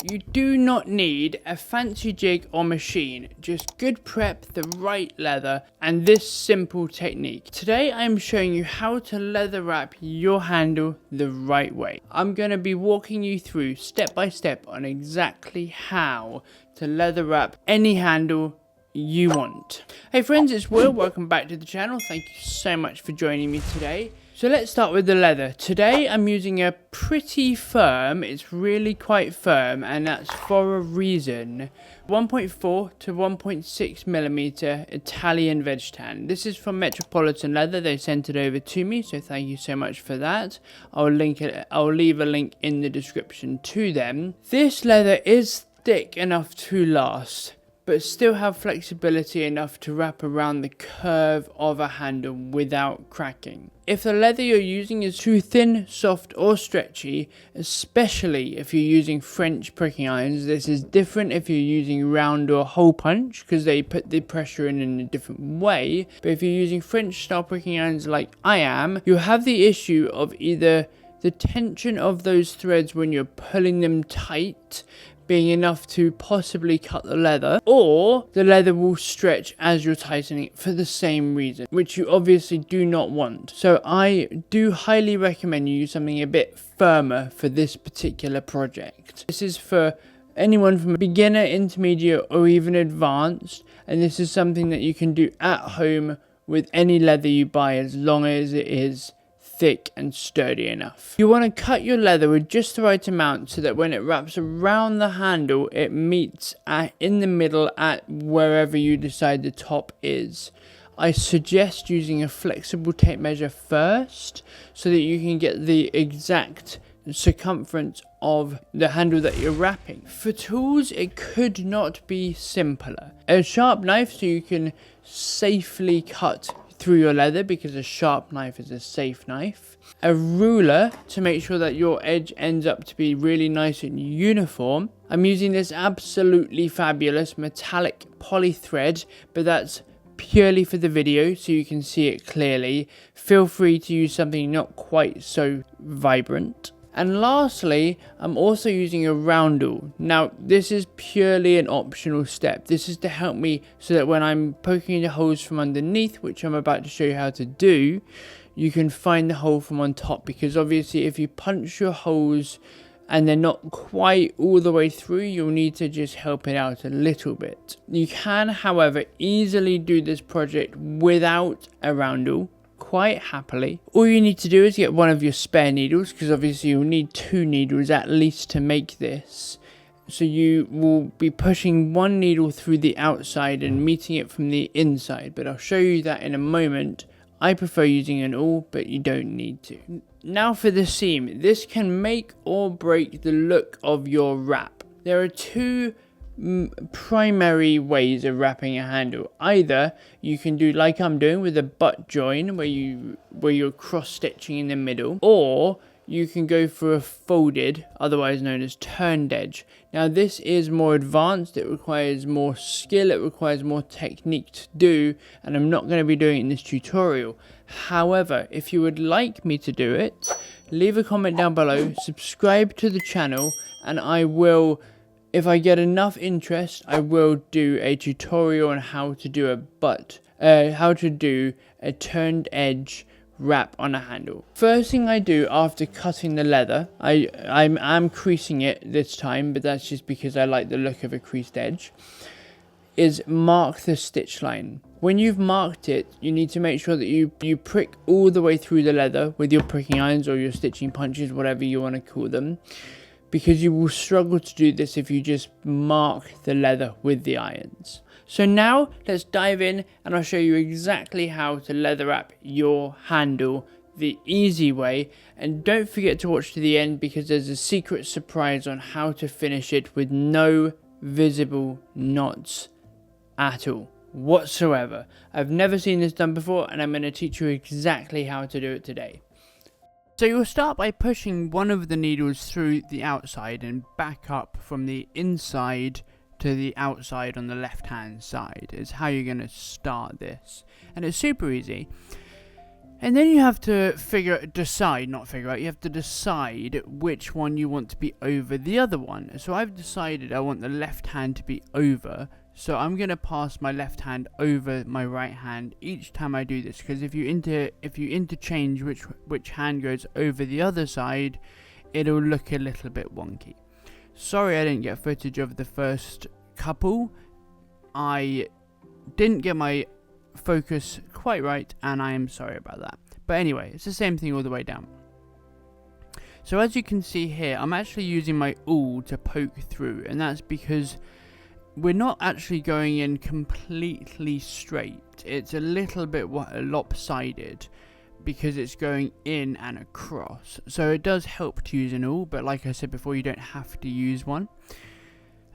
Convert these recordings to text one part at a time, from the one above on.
You do not need a fancy jig or machine, just good prep, the right leather, and this simple technique. Today I am showing you how to leather wrap your handle the right way. I'm going to be walking you through step by step on exactly how to leather wrap any handle you want. Hey friends, it's Will, welcome back to the channel. Thank you so much for joining me today. So let's start with the leather. Today I'm using a pretty firm, it's really quite firm, and that's for a reason. 1.4 to 1.6 millimeter Italian veg tan. This is from Metropolitan Leather. They sent it over to me, so thank you so much for that. I'll leave a link in the description to them. This leather is thick enough to last, but still have flexibility enough to wrap around the curve of a handle without cracking. If the leather you're using is too thin, soft or stretchy, especially if you're using French pricking irons, this is different if you're using round or hole punch because they put the pressure in a different way, but if you're using French style pricking irons like I am, you'll have the issue of either the tension of those threads when you're pulling them tight being enough to possibly cut the leather, or the leather will stretch as you're tightening it for the same reason, which you obviously do not want. So I do highly recommend you use something a bit firmer for this particular project. This is for anyone from beginner, intermediate or even advanced, and this is something that you can do at home with any leather you buy as long as it is thick and sturdy enough. You want to cut your leather with just the right amount so that when it wraps around the handle it meets in the middle at wherever you decide the top is. I suggest using a flexible tape measure first so that you can get the exact circumference of the handle that you're wrapping. For tools it could not be simpler. A sharp knife so you can safely cut through your leather because a sharp knife is a safe knife. A ruler to make sure that your edge ends up to be really nice and uniform. I'm using this absolutely fabulous metallic poly thread, but that's purely for the video so you can see it clearly. Feel free to use something not quite so vibrant. And lastly, I'm also using a roundel. Now, this is purely an optional step. This is to help me so that when I'm poking the holes from underneath, which I'm about to show you how to do, you can find the hole from on top. Because obviously, if you punch your holes and they're not quite all the way through, you'll need to just help it out a little bit. You can, however, easily do this project without a roundel quite happily. All you need to do is get one of your spare needles, because obviously you'll need 2 needles at least to make this. So you will be pushing one needle through the outside and meeting it from the inside, but I'll show you that in a moment. I prefer using an awl, but you don't need to. Now for the seam. This can make or break the look of your wrap. There are 2 primary ways of wrapping a handle. Either you can do like I'm doing with a butt join where you're cross stitching in the middle, or you can go for a folded, otherwise known as turned edge. Now this is more advanced, it requires more skill, it requires more technique to do, and I'm not going to be doing it in this tutorial. However, if you would like me to do it, leave a comment down below, subscribe to the channel, and I will, if I get enough interest, I will do a tutorial on how to do a turned edge wrap on a handle. First thing I do after cutting the leather, I'm creasing it this time, but that's just because I like the look of a creased edge, is mark the stitch line. When you've marked it, you need to make sure that you prick all the way through the leather with your pricking irons or your stitching punches, whatever you want to call them, because you will struggle to do this if you just mark the leather with the irons. So now let's dive in and I'll show you exactly how to leather wrap your handle the easy way, and don't forget to watch to the end because there's a secret surprise on how to finish it with no visible knots at all whatsoever. I've never seen this done before and I'm going to teach you exactly how to do it today. So you'll start by pushing one of the needles through the outside and back up from the inside to the outside on the left hand side is how you're going to start this, and it's super easy. And then you have to you have to decide which one you want to be over the other one. So I've decided I want the left hand to be over. So I'm going to pass my left hand over my right hand each time I do this. Because if you interchange which hand goes over the other side, it'll look a little bit wonky. Sorry I didn't get footage of the first couple. I didn't get my focus quite right, and I am sorry about that. But anyway, it's the same thing all the way down. So as you can see here, I'm actually using my awl to poke through, and that's because we're not actually going in completely straight. It's a little bit lopsided because it's going in and across. So it does help to use an awl, but like I said before, you don't have to use one.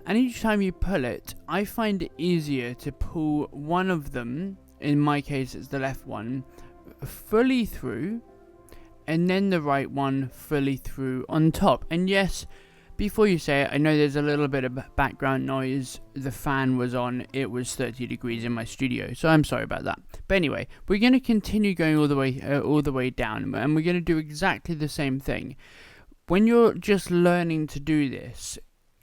And each time you pull it, I find it easier to pull one of them, in my case it's the left one, fully through, and then the right one fully through on top. And yes, before you say it, I know there's a little bit of background noise. The fan was on, it was 30 degrees in my studio, so I'm sorry about that. But anyway, we're going to continue going all the way down, and we're going to do exactly the same thing. When you're just learning to do this,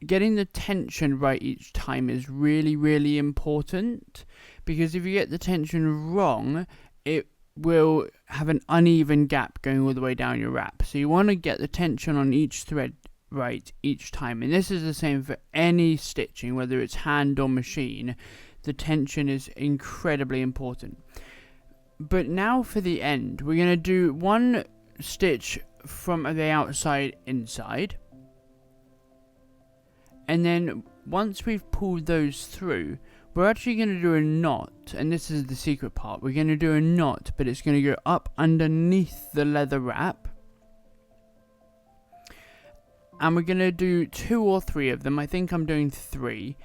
getting the tension right each time is really, really important, because if you get the tension wrong, it will have an uneven gap going all the way down your wrap. So you want to get the tension on each thread right each time, and this is the same for any stitching, whether it's hand or machine. The tension is incredibly important. But now for the end, we're going to do one stitch from the outside inside, and then once we've pulled those through, we're actually going to do a knot, and this is the secret part. We're going to do a knot, but it's going to go up underneath the leather wrap, and we're going to do 2 or 3 of them. I think I'm doing 3,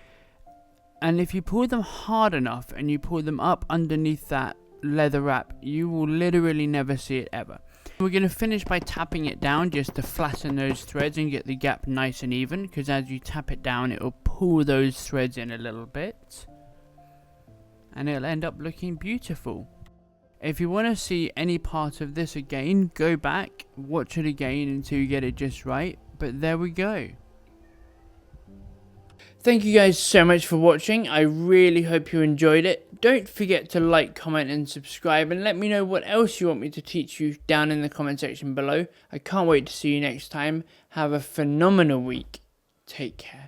and if you pull them hard enough and you pull them up underneath that leather wrap, you will literally never see it ever. We're going to finish by tapping it down just to flatten those threads and get the gap nice and even, because as you tap it down, it will pull those threads in a little bit, and it'll end up looking beautiful. If you want to see any part of this again, go back, watch it again until you get it just right. But there we go. Thank you guys so much for watching. I really hope you enjoyed it. Don't forget to like, comment and subscribe, and let me know what else you want me to teach you down in the comment section below. I can't wait to see you next time. Have a phenomenal week. Take care.